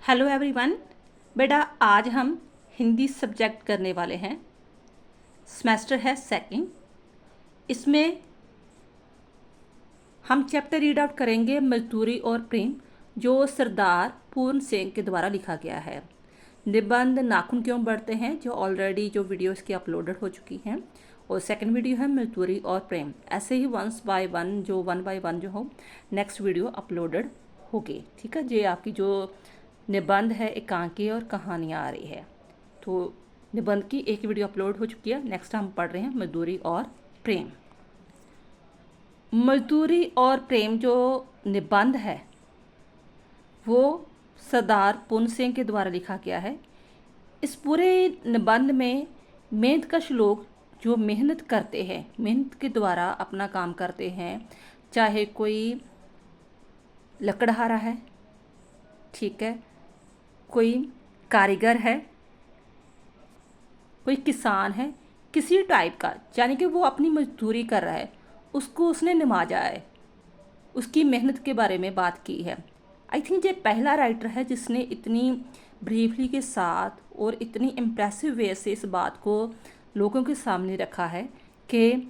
Hello everyone. बेटा आज हम हिंदी सब्जेक्ट करने वाले हैं। सेमेस्टर है सेकंड। इसमें हम चैप्टर रीड आउट करेंगे मजदूरी और प्रेम, जो सरदार पूर्ण सिंह के द्वारा लिखा गया है। निबंध नाखून क्यों बढ़ते हैं, जो ऑलरेडी जो वीडियो इसकी अपलोडेड हो चुकी हैं, और सेकंड वीडियो है मजदूरी और प्रेम। ऐसे ही वन बाय वन जो हो नेक्स्ट वीडियो अपलोडेड होगी। ठीक है, ये आपकी जो निबंध है, एकांकी और कहानियाँ आ रही है। तो निबंध की एक वीडियो अपलोड हो चुकी है। नेक्स्ट हम पढ़ रहे हैं मजदूरी और प्रेम। मजदूरी और प्रेम जो निबंध है वो सरदार पूर्ण सिंह के द्वारा लिखा गया है। इस पूरे निबंध में मेहनतकश लोग जो मेहनत करते हैं, मेहनत के द्वारा अपना काम करते हैं, चाहे कोई लकड़हारा है, ठीक है, कोई कारीगर है, कोई किसान है, किसी टाइप का, यानी कि वो अपनी मजदूरी कर रहा है, उसको उसने नवाजा है, उसकी मेहनत के बारे में बात की है। आई थिंक ये पहला राइटर है जिसने इतनी ब्रीफली के साथ और इतनी इम्प्रेसिव वे से इस बात को लोगों के सामने रखा है कि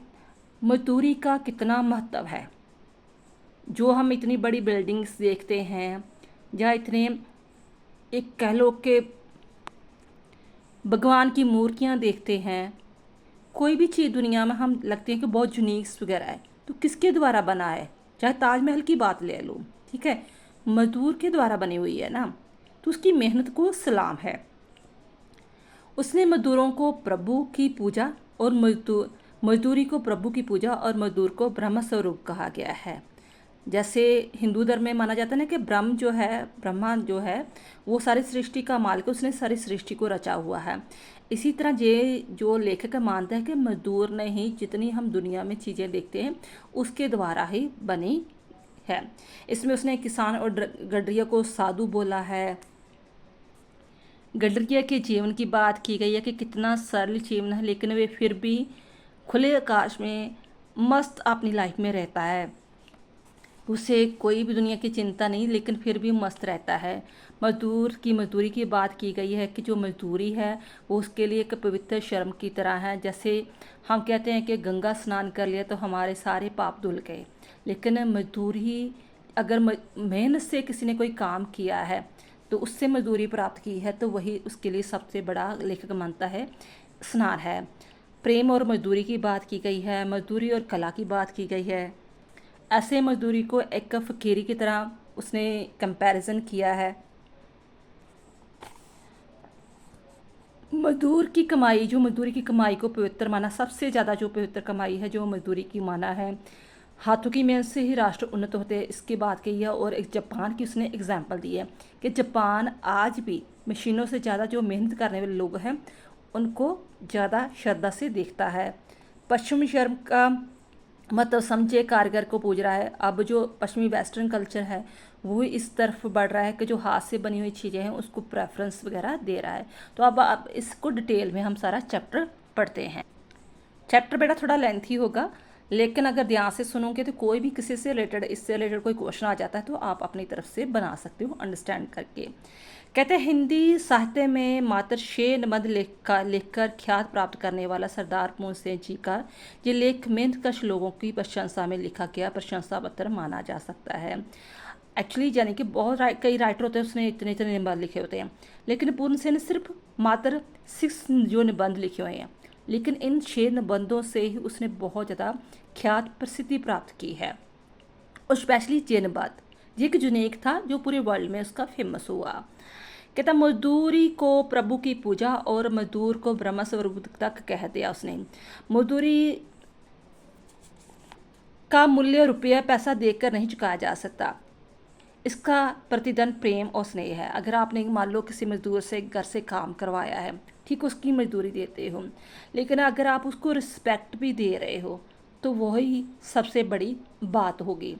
मजदूरी का कितना महत्व है। जो हम इतनी बड़ी बिल्डिंग्स देखते हैं या इतने एक कह लो कि भगवान की मूर्तियाँ देखते हैं, कोई भी चीज़ दुनिया में हम लगती है कि बहुत यूनिक्स वगैरह है, तो किसके द्वारा बना है? चाहे ताजमहल की बात ले लो, ठीक है, मजदूर के द्वारा बनी हुई है ना, तो उसकी मेहनत को सलाम है। उसने मजदूरों को प्रभु की पूजा और मजदूरी को प्रभु की पूजा और मजदूर को ब्रह्म स्वरूप कहा गया है। जैसे हिंदू धर्म में माना जाता है ना कि ब्रह्मा जो है वो सारी सृष्टि का मालिक, उसने सारी सृष्टि को रचा हुआ है। इसी तरह ये जो लेखक मानता है कि मजदूर ने ही जितनी हम दुनिया में चीज़ें देखते हैं उसके द्वारा ही बनी है। इसमें उसने किसान और गडरिया को साधु बोला है। गडरिया के जीवन की बात की गई है कि कितना सरल जीवन है, लेकिन वे फिर भी खुले आकाश में मस्त अपनी लाइफ में रहता है। उसे कोई भी दुनिया की चिंता नहीं, लेकिन फिर भी मस्त रहता है। मजदूर की मजदूरी की बात की गई है कि जो मजदूरी है वो उसके लिए एक पवित्र शर्म की तरह है। जैसे हम कहते हैं कि गंगा स्नान कर लिया तो हमारे सारे पाप धुल गए, लेकिन मजदूरी अगर मेहनत से किसी ने कोई काम किया है तो उससे मजदूरी प्राप्त की है, तो वही उसके लिए सबसे बड़ा लेखक मानता है स्नान है। प्रेम और मजदूरी की बात की गई है, मजदूरी और कला की बात की गई है। ऐसे मजदूरी को एक फ़कीरी की तरह उसने कंपैरिजन किया है। मजदूरी की कमाई को पवित्र माना, सबसे ज़्यादा जो पवित्र कमाई है जो मजदूरी की माना है। हाथों की मेहनत से ही राष्ट्र उन्नत होते हैं, इसकी बात कही है। और एक जापान की उसने एग्जाम्पल दी है कि जापान आज भी मशीनों से ज़्यादा जो मेहनत करने वाले लोग हैं उनको ज़्यादा श्रद्धा से देखता है। पश्चिमी शर्म का मतलब समझे कारीगर को पूज रहा है। अब जो पश्चिमी वेस्टर्न कल्चर है वो इस तरफ बढ़ रहा है कि जो हाथ से बनी हुई चीज़ें हैं उसको प्रेफरेंस वगैरह दे रहा है। तो अब इसको डिटेल में हम सारा चैप्टर पढ़ते हैं। चैप्टर बेटा थोड़ा लेंथी होगा, लेकिन अगर ध्यान से सुनोगे तो कोई भी किसी से रिलेटेड, इससे रिलेटेड कोई क्वेश्चन आ जाता है तो आप अपनी तरफ से बना सकते हो अंडरस्टैंड करके। कहते हैं हिंदी साहित्य में मात्र 6 निबंध लिखकर ख्यात प्राप्त करने वाला सरदार पूर्ण सिंह जी का ये लेख मेहनतकश लोगों की प्रशंसा में लिखा गया प्रशंसा पत्र माना जा सकता है। एक्चुअली यानी कि कई राइटर होते हैं, उसने इतने इतने निबंध लिखे होते हैं, लेकिन पूर्ण सिंह ने सिर्फ मात्र 6 जो निबंध लिखे हुए हैं, लेकिन इन 6 निबंधों से ही उसने बहुत ज़्यादा ख्यात प्रसिद्धि प्राप्त की है। और स्पेशली ये निबंध ये एक यूनिक था जो पूरे वर्ल्ड में उसका फेमस हुआ। कहता मजदूरी को प्रभु की पूजा और मजदूर को ब्रह्म स्वरूप तक कह दिया उसने। मजदूरी का मूल्य रुपया पैसा देकर नहीं चुकाया जा सकता, इसका प्रतिदन प्रेम और स्नेह है। अगर आपने मान लो किसी मजदूर से घर से काम करवाया है, ठीक, उसकी मजदूरी देते हो, लेकिन अगर आप उसको रिस्पेक्ट भी दे रहे हो तो वही सबसे बड़ी बात होगी।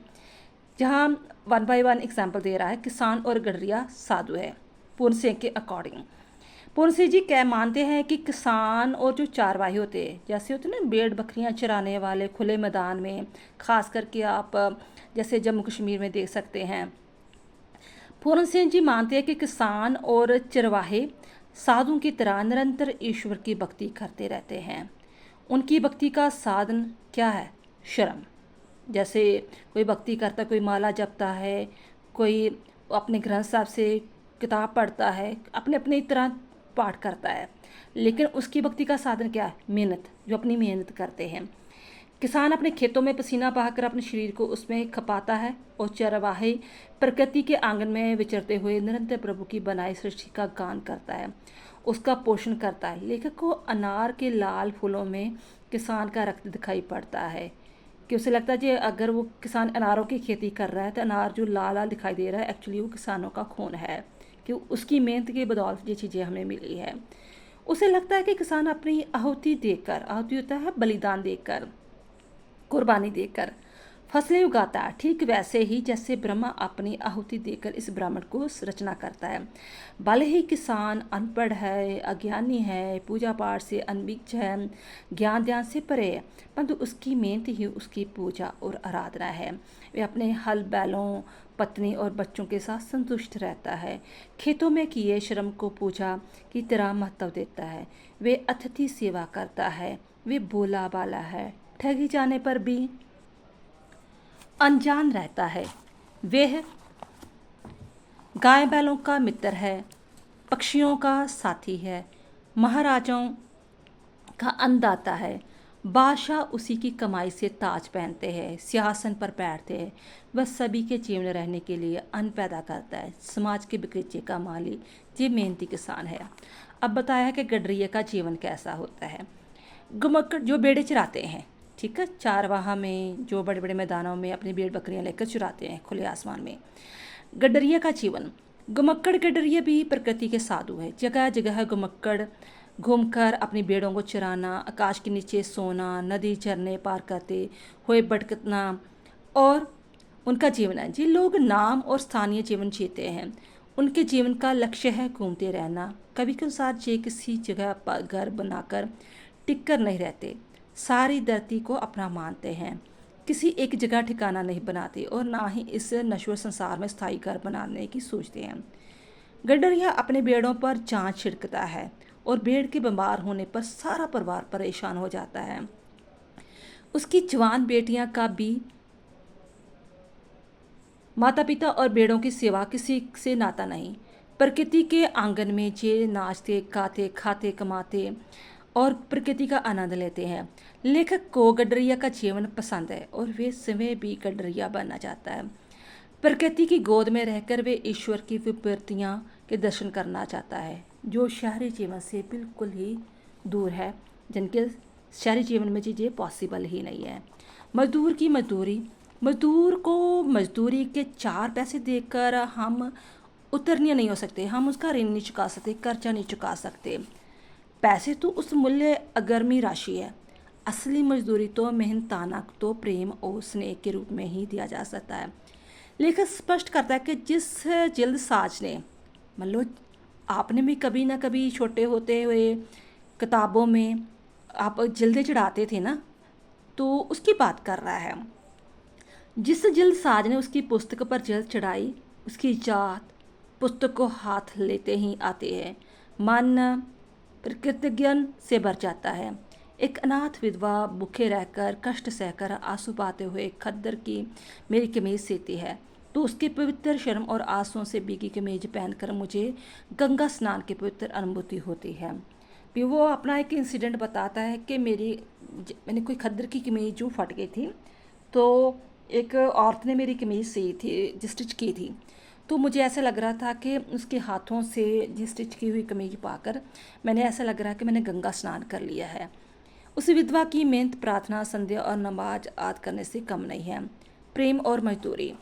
जहाँ वन बाय वन एग्जाम्पल दे रहा है, किसान और गडरिया साधु है पूर्ण सिंह के अकॉर्डिंग। पूर्ण सिंह जी क्या मानते हैं कि किसान और जो चारवाही होते हैं, जैसे होते हैं ना भेड़ बकरियां चराने वाले खुले मैदान में, खास करके आप जैसे जम्मू कश्मीर में देख सकते हैं, पूर्ण सेन जी मानते हैं कि किसान और चरवाहे साधुओं की तरह निरंतर ईश्वर की भक्ति करते रहते हैं। उनकी भक्ति का साधन क्या है? शर्म। जैसे कोई भक्ति करता, कोई माला जपता है, कोई अपने ग्रंथ साहब से किताब पढ़ता है, अपने अपने तरह पाठ करता है, लेकिन उसकी भक्ति का साधन क्या है? मेहनत, जो अपनी मेहनत करते हैं। किसान अपने खेतों में पसीना बहाकर अपने शरीर को उसमें खपाता है और चरवाहे प्रकृति के आंगन में विचरते हुए निरंतर प्रभु की बनाई सृष्टि का गान करता है, उसका पोषण करता है। लेखक को अनार के लाल फूलों में किसान का रक्त दिखाई पड़ता है कि उसे लगता है कि अगर वो किसान अनारों की खेती कर रहा है तो अनार जो लाल लाल दिखाई दे रहा है एक्चुअली वो किसानों का खून है, कि उसकी मेहनत की बदौलत ये चीज़ें हमें मिली है। उसे लगता है कि किसान अपनी आहुति देकर, आहुति होता है बलिदान देकर, कुर्बानी देकर फसलें उगाता है, ठीक वैसे ही जैसे ब्रह्मा अपनी आहुति देकर इस ब्राह्मण को रचना करता है। भले ही किसान अनपढ़ है, अज्ञानी है, पूजा पाठ से अनभिज्ञ है, ज्ञान ध्यान से परे है, परंतु उसकी मेहनत ही उसकी पूजा और आराधना है। वे अपने हल बैलों, पत्नी और बच्चों के साथ संतुष्ट रहता है। खेतों में किए श्रम को पूजा की तरह महत्व देता है। वे अतिथि सेवा करता है। वे बोला बाला है, ठगी जाने पर भी अनजान रहता है। वह गाय बैलों का मित्र है, पक्षियों का साथी है, महाराजाओं का अन्नदाता है। बादशाह उसी की कमाई से ताज पहनते हैं, सिंहासन पर बैठते हैं। वह सभी के जीवन रहने के लिए अन्न पैदा करता है। समाज के बगीचे का माली ये मेहनती किसान है। अब बताया है कि गडरिये का जीवन कैसा होता है। गुमक्कड़ जो भेड़ें चराते हैं, ठीक है, चारवाहा में जो बड़े बड़े मैदानों में अपनी भेड़ बकरियां लेकर चुराते हैं खुले आसमान में। गडरिया का जीवन। गुमक्कड़ गडरिया भी प्रकृति के साधु है। जगह जगह गुमक्कड़ घूमकर अपनी भेड़ों को चराना, आकाश के नीचे सोना, नदी झरने पार करते हुए भटकना और उनका जीवन है। जी लोग नाम और स्थानीय जीवन जीते हैं। उनके जीवन का लक्ष्य है घूमते रहना। कवि के अनुसार जे किसी जगह पर घर बनाकर टिक कर नहीं रहते, सारी धरती को अपना मानते हैं, किसी एक जगह ठिकाना नहीं बनाते और ना ही इस नश्वर संसार में स्थायी घर बनाने की सोचते हैं। गडरिया अपने भेड़ों पर जांच छिड़कता है और भेड़ के बीमार होने पर सारा परिवार परेशान हो जाता है। उसकी जवान बेटियां का भी माता पिता और भेड़ों की सेवा किसी से नाता नहीं। प्रकृति के आंगन में जे नाचते गाते खाते कमाते और प्रकृति का आनंद लेते हैं। लेखक को गडरिया का जीवन पसंद है और वे स्वयं भी गडरिया बनना चाहता है। प्रकृति की गोद में रहकर वे ईश्वर की विभूतियाँ के दर्शन करना चाहता है, जो शहरी जीवन से बिल्कुल ही दूर है, जिनके शहरी जीवन में चीज़ें पॉसिबल ही नहीं है। मजदूर की मजदूरी। मजदूर को मजदूरी के 4 पैसे देकर हम उतरनीय नहीं हो सकते, हम उसका ऋण नहीं चुका सकते, कर्जा नहीं चुका सकते। पैसे तो उस मूल्य अगर्मी राशि है। असली मजदूरी तो मेहनताना तो प्रेम और स्नेह के रूप में ही दिया जा सकता है। लेखक स्पष्ट करता है कि जिस जल्द साज ने, मान लो आपने भी कभी ना कभी छोटे होते हुए किताबों में आप जल्दी चढ़ाते थे ना, तो उसकी बात कर रहा है। जिस जल्द साज ने उसकी पुस्तक पर जल्द चढ़ाई, उसकी जात पुस्तक को हाथ लेते ही आती है। मन प्रकृतिज्ञान से भर जाता है। एक अनाथ विधवा भूखे रहकर कष्ट सहकर आंसू पाते हुए खद्दर की मेरी कमीज सीती है, तो उसके पवित्र शर्म और आंसुओं से भीगी कमीज पहनकर मुझे गंगा स्नान की पवित्र अनुभूति होती है। फिर वो अपना एक इंसिडेंट बताता है कि मैंने कोई खद्दर की कमीज जो फट गई थी, तो एक औरत ने मेरी कमीज सी थी, स्टिच की थी, तो मुझे ऐसा लग रहा था कि उसके हाथों से जी स्टिच की हुई कमीज पाकर मैंने ऐसा लग रहा कि मैंने गंगा स्नान कर लिया है। उस विधवा की मेहनत प्रार्थना, संध्या और नमाज आदि करने से कम नहीं है। प्रेम और मजदूरी।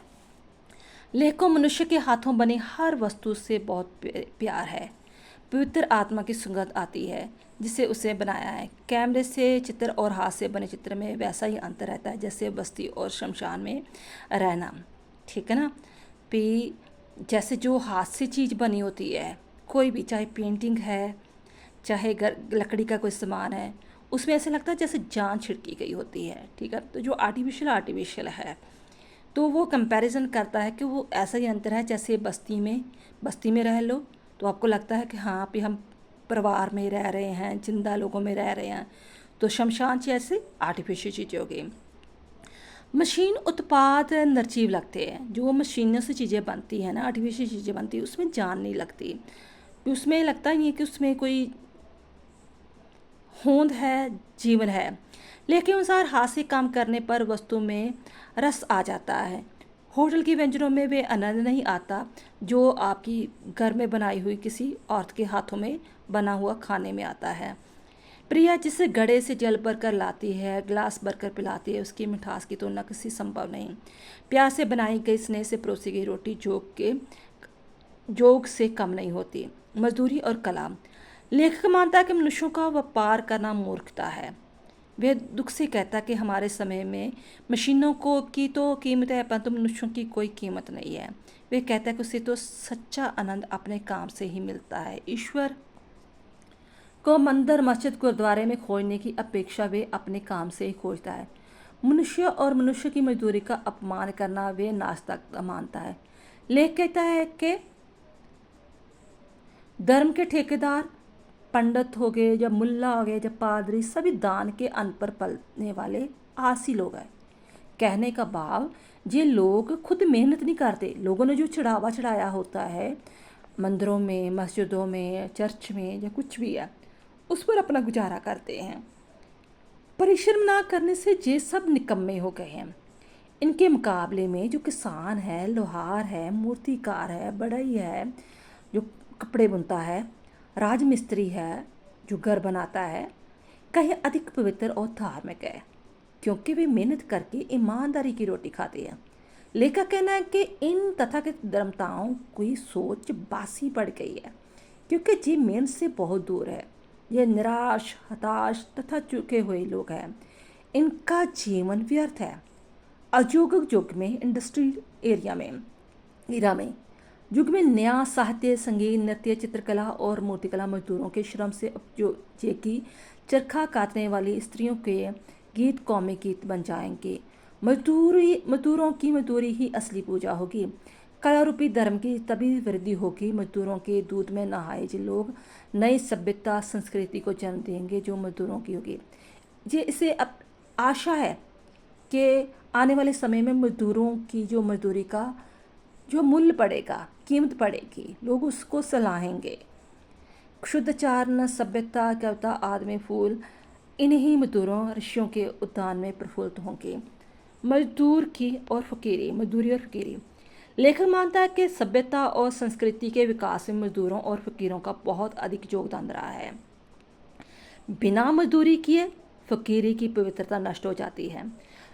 लेख को मनुष्य के हाथों बनी हर वस्तु से बहुत प्यार है। पवित्र आत्मा की सुगंध आती है जिसे उसे बनाया है। कैमरे से चित्र और हाथ से बने चित्र में वैसा ही अंतर रहता है जैसे बस्ती और शमशान में रहना, ठीक है ना। भी जैसे जो हाथ से चीज़ बनी होती है, कोई भी, चाहे पेंटिंग है, चाहे लकड़ी का कोई सामान है, उसमें ऐसा लगता है जैसे जान छिड़की गई होती है, ठीक है। तो जो आर्टिफिशियल है, तो वो कंपैरिजन करता है कि वो ऐसा ही अंतर है जैसे बस्ती में रह लो तो आपको लगता है कि हाँ अभी हम परिवार में रह रहे हैं, जिंदा लोगों में रह रहे हैं। तो शमशान जैसे आर्टिफिशियल चीज़ें हो गई। मशीन उत्पाद निर्जीव लगते हैं। जो मशीनों से चीज़ें बनती हैं ना, आर्टिफिशियल चीज़ें बनती है, उसमें जान नहीं लगती। उसमें लगता नहीं है कि उसमें कोई होंद है, जीवन है। लेकिन अनुसार हाथ से काम करने पर वस्तु में रस आ जाता है। होटल के व्यंजनों में वे आनंद नहीं आता जो आपकी घर में बनाई हुई किसी औरत के हाथों में बना हुआ खाने में आता है। प्रिया जिसे घड़े से जल भरकर लाती है, ग्लास भरकर पिलाती है, उसकी मिठास की तुलना किसी संभव नहीं। प्यार से बनाई गई, स्नेह से परोसी गई रोटी जोग से कम नहीं होती। मजदूरी और कला। लेखक मानता है कि मनुष्यों का व्यापार करना मूर्खता है। वह दुख से कहता कि हमारे समय में मशीनों को की तो कीमत है, परंतु मनुष्यों की कोई कीमत नहीं है। वह कहता है कि उसे तो सच्चा आनंद अपने काम से ही मिलता है। ईश्वर को मंदिर, मस्जिद, गुरुद्वारे में खोजने की अपेक्षा वे अपने काम से ही खोजता है। मनुष्य और मनुष्य की मजदूरी का अपमान करना वे नास्तिक मानता है। लेख कहता है कि धर्म के ठेकेदार पंडित हो गए, जब मुल्ला हो गए, जब पादरी, सभी दान के अन्न पर पलने वाले आसी लोग हैं। कहने का भाव, ये लोग खुद मेहनत नहीं करते। लोगों ने जो चढ़ावा चढ़ाया होता है मंदिरों में, मस्जिदों में, चर्च में या कुछ भी है, उस पर अपना गुजारा करते हैं। परिश्रम ना करने से ये सब निकम्मे हो गए हैं। इनके मुकाबले में जो किसान है, लोहार है, मूर्तिकार है, बढ़ई है, जो कपड़े बुनता है, राजमिस्त्री है, जो घर बनाता है, कहीं अधिक पवित्र और धार्मिक है, क्योंकि वे मेहनत करके ईमानदारी की रोटी खाते हैं। लेखक कहना है कि इन तथाकथित धर्मताओं की सोच बासी पड़ गई है, क्योंकि ये मेहनत से बहुत दूर है। ये निराश, हताश तथा चुके हुए लोग हैं। इनका जीवन व्यर्थ है। औद्योगिक युग में, इंडस्ट्रियल एरा में युग में नया साहित्य, संगीत, नृत्य, चित्रकला और मूर्तिकला मजदूरों के श्रम से उपजे की चरखा काटने वाली स्त्रियों के गीत कौमी गीत बन जाएंगे। मजदूरों की मजदूरी ही असली पूजा होगी। कला रूपी धर्म की तभी वृद्धि होगी मजदूरों के दूध में नहाए जो लोग नई सभ्यता संस्कृति को जन्म देंगे जो मजदूरों की होगी। ये इसे अब आशा है कि आने वाले समय में मजदूरों की जो मजदूरी का जो मूल्य पड़ेगा, कीमत पड़ेगी, लोग उसको सराहेंगे। शुद्धाचारण, सभ्यता, कविता, आदमी, फूल इन्हीं मजदूरों ऋषियों के उद्यान में प्रफुल्लित होंगे। मजदूरी और फकीरी। लेखक मानता है कि सभ्यता और संस्कृति के विकास में मजदूरों और फकीरों का बहुत अधिक योगदान रहा है। बिना मजदूरी किए फकीरी की पवित्रता नष्ट हो जाती है।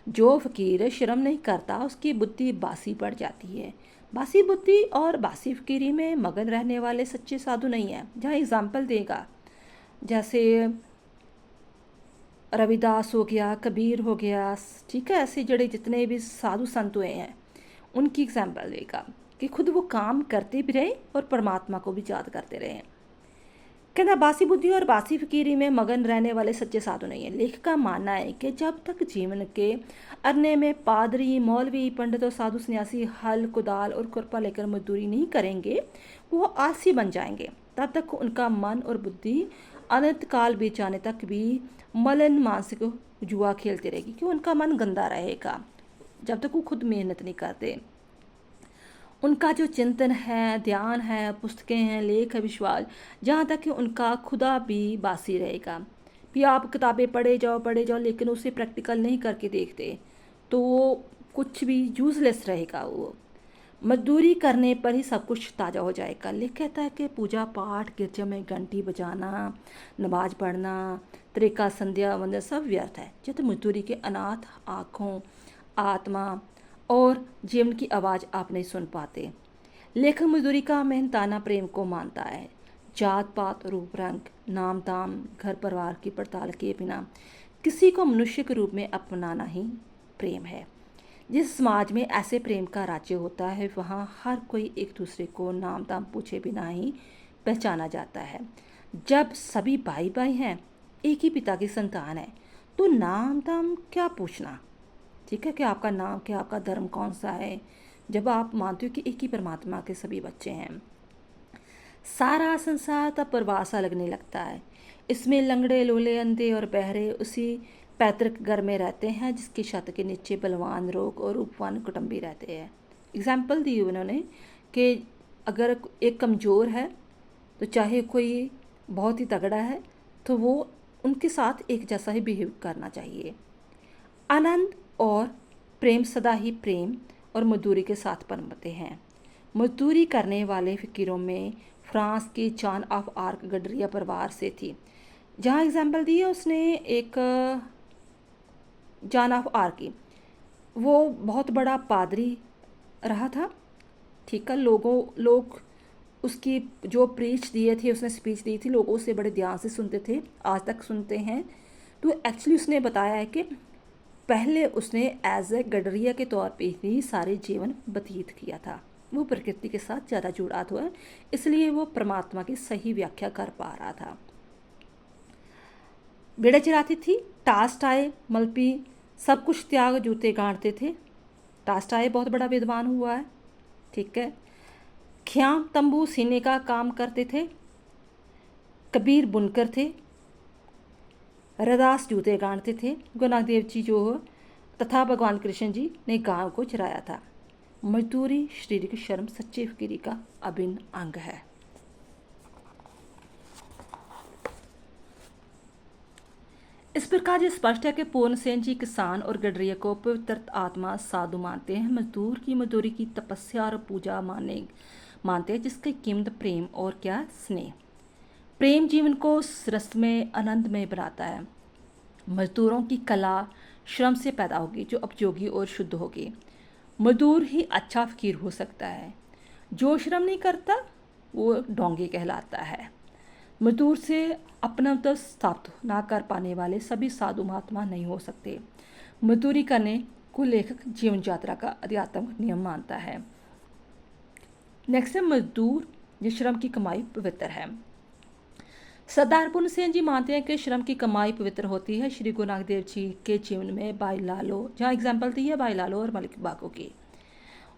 जो फकीर श्रम नहीं करता उसकी बुद्धि बासी पड़ जाती है। बासी बुद्धि और बासी फकीरी में मगन रहने वाले सच्चे साधु नहीं हैं। जहाँ एग्जाम्पल देगा, जैसे रविदास हो गया, कबीर हो गया, ठीक है, ऐसे जड़े जितने भी साधु संत हुए हैं उनकी एग्जाम्पल देगा कि खुद वो काम करते भी रहे और परमात्मा को भी याद करते रहे। कहना बासी बुद्धि और बासी फकीरी में मगन रहने वाले सच्चे साधु नहीं है। लेखक का मानना है कि जब तक जीवन के अरने में पादरी, मौलवी, पंडित और साधु सन्यासी हल, कुदाल और खुरपा लेकर मजदूरी नहीं करेंगे, वो आलसी बन जाएंगे। तब तक उनका मन और बुद्धि अनंत काल बीत जाने तक भी मलिन मानसिक जुआ खेलती रहेगी, कि उनका मन गंदा रहेगा जब तक वो खुद मेहनत नहीं करते। उनका जो चिंतन है, ध्यान है, पुस्तकें हैं, लेख है, विश्वास, जहाँ तक कि उनका खुदा भी बासी रहेगा। भी आप किताबें पढ़े जाओ लेकिन उसे प्रैक्टिकल नहीं करके देखते तो वो कुछ भी यूजलेस रहेगा। वो मजदूरी करने पर ही सब कुछ ताज़ा हो जाएगा। लेख कहता है कि पूजा पाठ, गिरजा में घंटी बजाना, नमाज पढ़ना, तरीका, संध्या वंदन सब व्यर्थ है जब मजदूरी के अनाथ आँखों, आत्मा और जीवन की आवाज़ आप नहीं सुन पाते। लेखक मजदूरी का मेहनताना प्रेम को मानता है। जात पात, रूप रंग, नाम दाम, घर परिवार की पड़ताल किए बिना किसी को मनुष्य के रूप में अपनाना ही प्रेम है। जिस समाज में ऐसे प्रेम का राज्य होता है वहाँ हर कोई एक दूसरे को नाम दाम पूछे बिना ही पहचाना जाता है। जब सभी भाई हैं, एक ही पिता की संतान है, तो नाम दाम क्या पूछना। ठीक है, कि आपका नाम क्या, आपका धर्म कौन सा है, जब आप मानते हो कि एक ही परमात्मा के सभी बच्चे हैं। सारा संसार तब परवासा लगने लगता है। इसमें लंगड़े लूले अंधे और बहरे उसी पैतृक घर में रहते हैं जिसकी छत के नीचे बलवान रोग और रूपवान कुटुंबी रहते हैं। एग्जाम्पल दी उन्होंने कि अगर एक कमज़ोर है तो चाहे कोई बहुत ही तगड़ा है तो वो उनके साथ एक जैसा ही बिहेव करना चाहिए। आनंद और प्रेम सदा ही प्रेम और मजदूरी के साथ पनपते हैं। मजदूरी करने वाले फ़कीरों में फ्रांस की जॉन ऑफ आर्क गडरिया परिवार से थी। जहाँ एग्जाम्पल दी है उसने एक जॉन ऑफ आर्क की, वो बहुत बड़ा पादरी रहा था। ठीक है, लोग उसकी जो प्रीच दिए थे, उसने स्पीच दी थी, लोग उसे बड़े ध्यान से सुनते थे, आज तक सुनते हैं। तो एक्चुअली उसने बताया है कि पहले उसने एज ए गडरिया के तौर पे ही सारे जीवन व्यतीत किया था। वो प्रकृति के साथ ज़्यादा जुड़ा हुआ है, इसलिए वो परमात्मा की सही व्याख्या कर पा रहा था। बेड़ा चलाती थी, टास्ट आए मल्पी सब कुछ त्याग जूते गांठते थे। टास्ट आए बहुत बड़ा विद्वान हुआ है। ठीक है, ख्याम तंबू सीने का काम करते थे। कबीर बुनकर थे। रदास जूते गांठते थे। गुरु नानक देव जी जो तथा भगवान कृष्ण जी ने गांव को चराया था। मजदूरी शारीरिक श्रम सच्चे फकीरी का अभिन्न अंग है। इस प्रकार ये स्पष्ट है कि पूर्ण सेन जी किसान और गडरिया को पवित्र आत्मा साधु मानते हैं। मजदूर की मजदूरी की तपस्या और पूजा मानते हैं जिसकी कीमत प्रेम और क्या स्नेह। प्रेम जीवन को रस में आनंद में बनाता है। मजदूरों की कला श्रम से पैदा होगी जो उपयोगी और शुद्ध होगी। मजदूर ही अच्छा फकीर हो सकता है। जो श्रम नहीं करता वो डोंगे कहलाता है। मजदूर से अपना तो स्थापित ना कर पाने वाले सभी साधु महात्मा नहीं हो सकते। मजदूरी करने को लेखक जीवन यात्रा का आध्यात्मिक नियम मानता है। नेक्स्ट है मजदूर जो श्रम की कमाई पवित्र है। सरदार पूर्ण सेन जी मानते हैं कि श्रम की कमाई पवित्र होती है। श्री गुरु नानक देव जी के जीवन में भाई लालो, जहाँ एग्जाम्पल दी है भाई लालो और मलिक बागो की,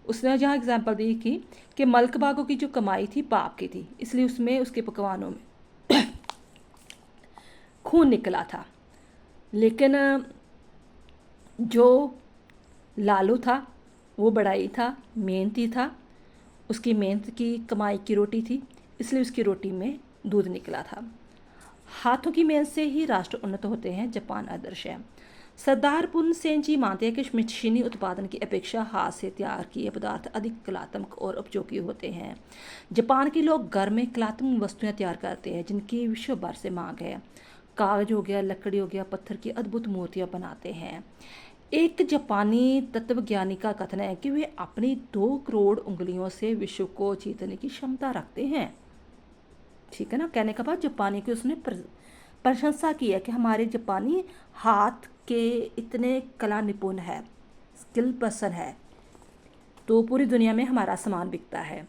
उसने जहाँ एग्जाम्पल दी कि मलिक बागो की जो कमाई थी पाप की थी, इसलिए उसमें उसके पकवानों में खून निकला था। लेकिन जो लालू था वो बड़ाई था, मेहनती था, उसकी मेहनत की कमाई की रोटी थी, इसलिए उसकी रोटी में दूध निकला था। हाथों की मेहनत से ही राष्ट्र उन्नत होते हैं, जापान आदर्श है। सरदार पूर्ण सेन जी मानते हैं कि मशीनी उत्पादन की अपेक्षा हाथ से तैयार किए पदार्थ अधिक कलात्मक और उपयोगी होते हैं। जापान के लोग घर में कलात्मक वस्तुएं तैयार करते हैं जिनकी विश्व भर से मांग है। कागज हो गया, लकड़ी हो गया, पत्थर की अद्भुत मूर्तियां बनाते हैं। एक जापानी तत्वज्ञानी का कथन है कि वे अपनी 2 करोड़ उंगलियों से विश्व को जीतने की क्षमता रखते हैं। ठीक है ना, कहने के बाद जापानी की उसने प्रशंसा की है कि हमारे जापानी हाथ के इतने कला निपुण है, स्किल पर्सन है, तो पूरी दुनिया में हमारा सामान बिकता है।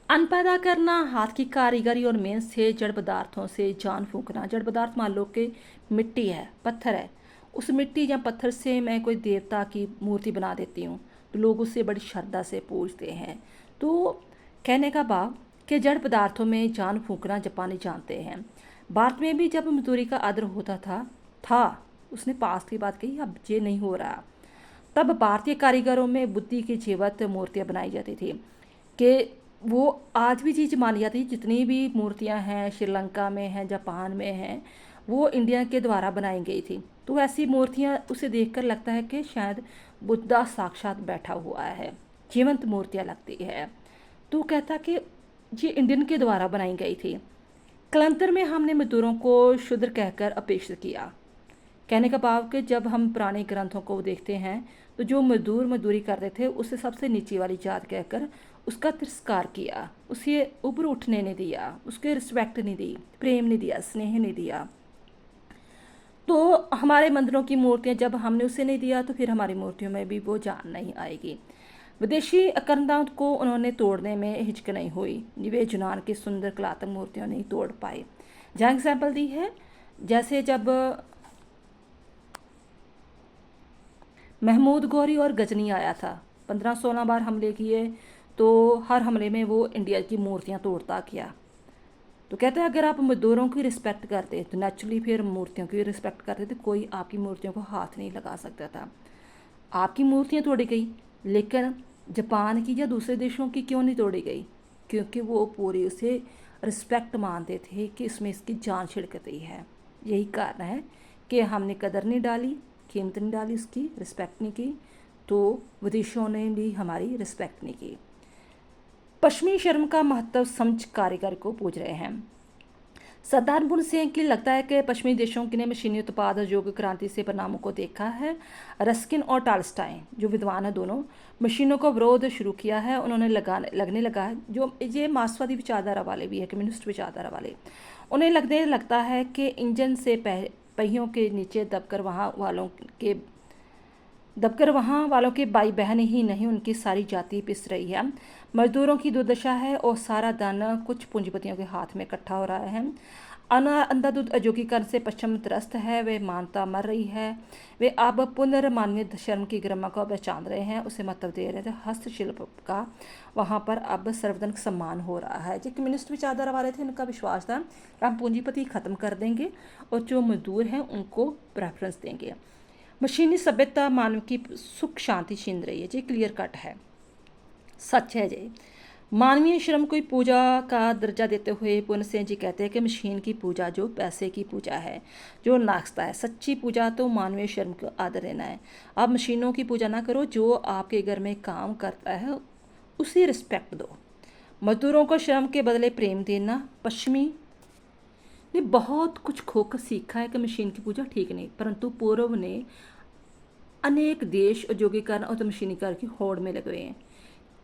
अन्न पैदा करना, हाथ की कारीगरी और मेहनत से जड़ पदार्थों से जान फूंकना। जड़ पदार्थ मान लो कि मिट्टी है, पत्थर है, उस मिट्टी या पत्थर से मैं कोई देवता की मूर्ति बना देती हूँ तो लोग उससे बड़ी श्रद्धा से पूजते हैं। तो कहने का भाव कि जड़ पदार्थों में जान फूंकना जापानी जानते हैं। भारत में भी जब मजदूरी का आदर होता था उसने पास की बात कही, अब ये नहीं हो रहा। तब भारतीय कारीगरों में बुद्धि की जीवत मूर्तियाँ बनाई जाती थी कि वो आज भी चीज़ मानी जाती है। जितनी भी मूर्तियाँ हैं श्रीलंका में हैं, जापान में हैं, वो इंडिया के द्वारा बनाई गई थी। तो ऐसी मूर्तियाँ उसे देखकर लगता है कि शायद बुद्धा साक्षात बैठा हुआ है, जीवंत मूर्तियाँ लगती है। तो कहता कि ये इंडियन के द्वारा बनाई गई थी। कलंतर में हमने मजदूरों को शूद्र कहकर अपेक्षित किया। कहने का भाव कि जब हम पुराने ग्रंथों को देखते हैं तो जो मजदूर मजदूरी करते थे उसे सबसे नीचे वाली जात कहकर उसका तिरस्कार किया, उसे ऊपर उठने नहीं दिया, उसके रिस्पेक्ट नहीं दी, प्रेम नहीं दिया, स्नेह नहीं दिया। तो हमारे मंदिरों की मूर्तियाँ जब हमने उसे नहीं दिया तो फिर हमारी मूर्तियों में भी वो जान नहीं आएगी। विदेशी आक्रमणों को उन्होंने तोड़ने में हिचक नहीं हुई। वे यूनान की सुंदर कलात्मक मूर्तियों नहीं तोड़ पाए। जहाँ एग्जाम्पल दी है, जैसे जब महमूद गौरी और गजनी आया था, 15-16 बार हमले किए, तो हर हमले में वो इंडिया की मूर्तियाँ तोड़ता किया। तो कहते हैं अगर आप मजदूरों की रिस्पेक्ट करते तो नेचुरली फिर मूर्तियों की रिस्पेक्ट करते तो कोई आपकी मूर्तियों को हाथ नहीं लगा सकता था। आपकी मूर्तियाँ तोड़ी गई, लेकिन जापान की या दूसरे देशों की क्यों नहीं तोड़ी गई? क्योंकि वो पूरी उसे रिस्पेक्ट मानते थे कि इसमें इसकी जान छिड़क गई है। यही कारण है कि हमने कदर नहीं डाली, कीमत नहीं डाली, उसकी रिस्पेक्ट नहीं की, तो विदेशों ने भी हमारी रिस्पेक्ट नहीं की। पश्चिमी शर्म का महत्व समझ कारीगर को पूछ रहे हैं। सरदार मुन सिंह की लगता है कि पश्चिमी देशों की ने मशीनी उत्पाद और योग क्रांति से परिणामों को देखा है। रस्किन और टालस्टाइन जो विद्वान है दोनों, मशीनों का विरोध शुरू किया है। उन्होंने लगने लगा है, जो ये मार्क्सवादी विचारधारा वाले भी है, कम्युनिस्ट विचारधारा वाले, उन्हें लगता है कि इंजन से पहियों के नीचे दबकर वहाँ वालों के भाई बहन ही नहीं, उनकी सारी जाति पिस रही है। मजदूरों की दुर्दशा है और सारा दाना कुछ पूंजीपतियों के हाथ में इकट्ठा हो रहा है। अंधाधुंध औद्योगिकरण से पश्चिम त्रस्त है, वे मानता मर रही है। वे अब पुनर्मानवीय शर्म की गरिमा को पहचान रहे हैं, उसे महत्व दे रहे थे। हस्तशिल्प का वहाँ पर अब सर्वजनिक सम्मान हो रहा है। जो कम्युनिस्ट विचारधारा वाले थे, उनका विश्वास था कि हम पूंजीपति ख़त्म कर देंगे और जो मजदूर हैं उनको प्रेफरेंस देंगे। मशीनी सभ्यता मानव की सुख शांति छीन रही है, ये क्लियर कट है, सच है जी। मानवीय श्रम को पूजा का दर्जा देते हुए पूर्ण सिंह जी कहते हैं कि मशीन की पूजा जो पैसे की पूजा है, जो नाश्ता है। सच्ची पूजा तो मानवीय श्रम को आदर देना है। आप मशीनों की पूजा ना करो, जो आपके घर में काम करता है उसे रिस्पेक्ट दो। मजदूरों को श्रम के बदले प्रेम देना। पश्चिमी ने बहुत कुछ खोकर सीखा है कि मशीन की पूजा ठीक नहीं, परंतु पूर्व ने अनेक देश औद्योगिकरण और मशीनीकरण की होड़ में लगे हुए हैं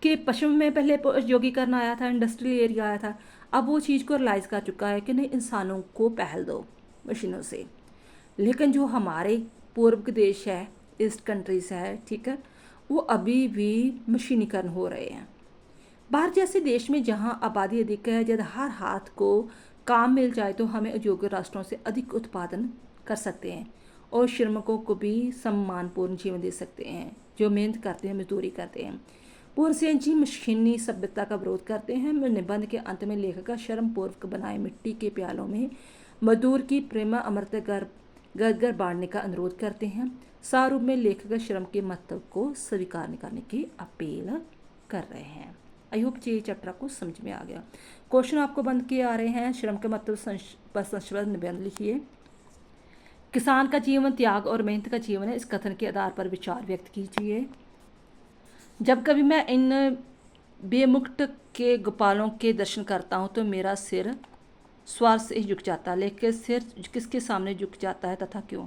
कि पश्चिम में पहले औद्योगिकरण आया था, इंडस्ट्रियल एरिया आया था, अब वो चीज़ को रियलाइज़ कर चुका है कि नहीं, इंसानों को पहल दो मशीनों से। लेकिन जो हमारे पूर्व के देश है, ईस्ट कंट्रीज है, ठीक है, वो अभी भी मशीनीकरण हो रहे हैं। बाहर जैसे देश में जहाँ आबादी अधिक है, जब हर हाथ को काम मिल जाए तो हमें औद्योगिक राष्ट्रों से अधिक उत्पादन कर सकते हैं और श्रमिकों को भी सम्मानपूर्ण जीवन दे सकते हैं, जो मेहनत करते हैं, मजदूरी करते हैं। पूर्ण सिंह जी मशीनी सभ्यता का विरोध करते हैं। निबंध के अंत में लेखक का शर्मपूर्वक बनाए मिट्टी के प्यालों में मजदूर की प्रेमा अमृत घर बांटने का अनुरोध करते हैं। सारूप में लेखक श्रम के महत्व को स्वीकार करने की अपील कर रहे हैं। आई होप ये चैप्टर आपको समझ में आ गया। क्वेश्चन आपको बंद किए आ रहे हैं। श्रम के महत्व पर संक्षिप्त निबंध लिखिए। किसान का जीवन त्याग और मेहनत का जीवन है, इस कथन के आधार पर विचार व्यक्त कीजिए। जब कभी मैं इन बेमुक्त के गोपालों के दर्शन करता हूँ तो मेरा सिर स्वार्थ से झुक जाता है, लेकिन सिर किसके सामने झुक जाता है तथा क्यों?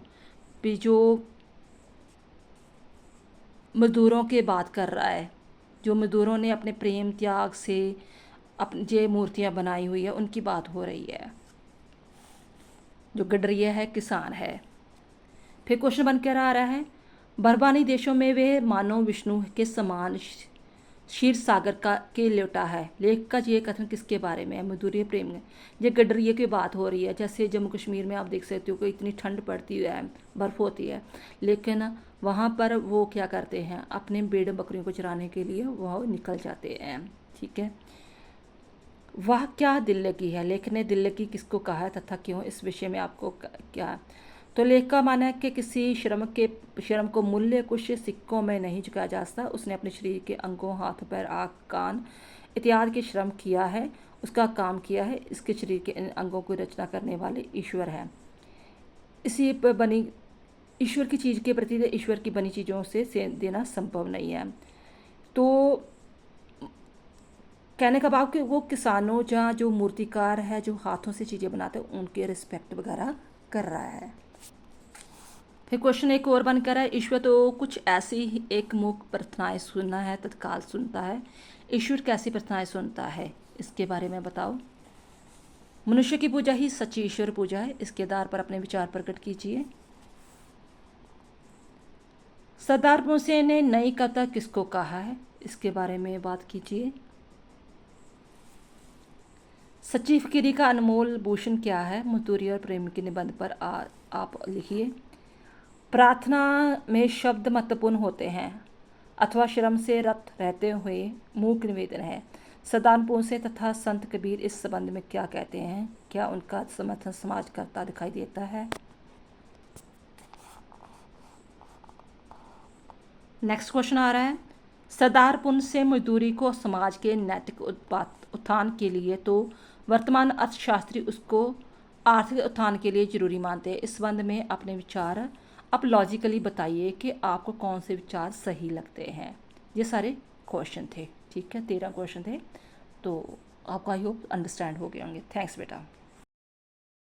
भी जो मजदूरों के बात कर रहा है, जो मजदूरों ने अपने प्रेम त्याग से अपनी जे मूर्तियाँ बनाई हुई है, उनकी बात हो रही है। जो गडरिया है किसान है। फिर क्वेश्चन बन कर आ रहा है, बर्बानी देशों में वे मानव विष्णु के समान क्षीर सागर का के लौटा है। लेख का ये कथन किसके बारे में है? मजदूरी प्रेम में। ये गडरिया की बात हो रही है। जैसे जम्मू कश्मीर में आप देख सकते हो कि इतनी ठंड पड़ती है, बर्फ़ होती है, लेकिन वहाँ पर वो क्या करते हैं, अपने भेड़ बकरियों को चराने के लिए वह निकल जाते हैं। ठीक है, वह क्या दिल लगी है? लेख ने दिल लगी किसको कहा है तथा क्यों? इस विषय में आपको क्या? तो लेख का मानना है कि किसी श्रम को मूल्य कुछ सिक्कों में नहीं चुकाया जा सकता। उसने अपने शरीर के अंगों, हाथ, पैर, आँख, कान इत्यादि के श्रम किया है, उसका काम किया है। इसके शरीर के इन अंगों की रचना करने वाले ईश्वर है। इसी पर बनी ईश्वर की चीज़ के प्रति ईश्वर की बनी चीज़ों से देना संभव नहीं है। तो कहने का भाव कि वो किसानों जहाँ जो मूर्तिकार है, जो हाथों से चीज़ें बनाते हैं, उनके रिस्पेक्ट वगैरह कर रहा है। फिर क्वेश्चन एक और बनकर है, ईश्वर तो कुछ ऐसी ही एक मुख प्रार्थनाएं सुनना है, तत्काल सुनता है। ईश्वर कैसी प्रार्थनाएं सुनता है, इसके बारे में बताओ। मनुष्य की पूजा ही सच्ची ईश्वर पूजा है, इसके आधार पर अपने विचार प्रकट कीजिए। सरदार मुंशी ने नई कविता किसको कहा है, इसके बारे में बात कीजिए। सच्ची फकीरी का अनमोल भूषण क्या है? मजदूरी और प्रेम के निबंध पर आप लिखिए। प्रार्थना में शब्द महत्वपूर्ण होते हैं अथवा श्रम से रत रहते हुए मूक निवेदन है। सदानपूर्ण से तथा संत कबीर इस संबंध में क्या कहते हैं? क्या उनका समर्थन समाज करता दिखाई देता है? नेक्स्ट क्वेश्चन आ रहा है, सदारपुण्य से मजदूरी को समाज के नैतिक उत्थान के लिए तो वर्तमान अर्थशास्त्री उसको आर्थिक उत्थान के लिए जरूरी मानते हैं। इस संबंध में अपने विचार आप लॉजिकली बताइए कि आपको कौन से विचार सही लगते हैं। ये सारे क्वेश्चन थे, ठीक है, 13 क्वेश्चन थे, तो आपको आई होप अंडरस्टैंड हो गए होंगे। थैंक्स बेटा।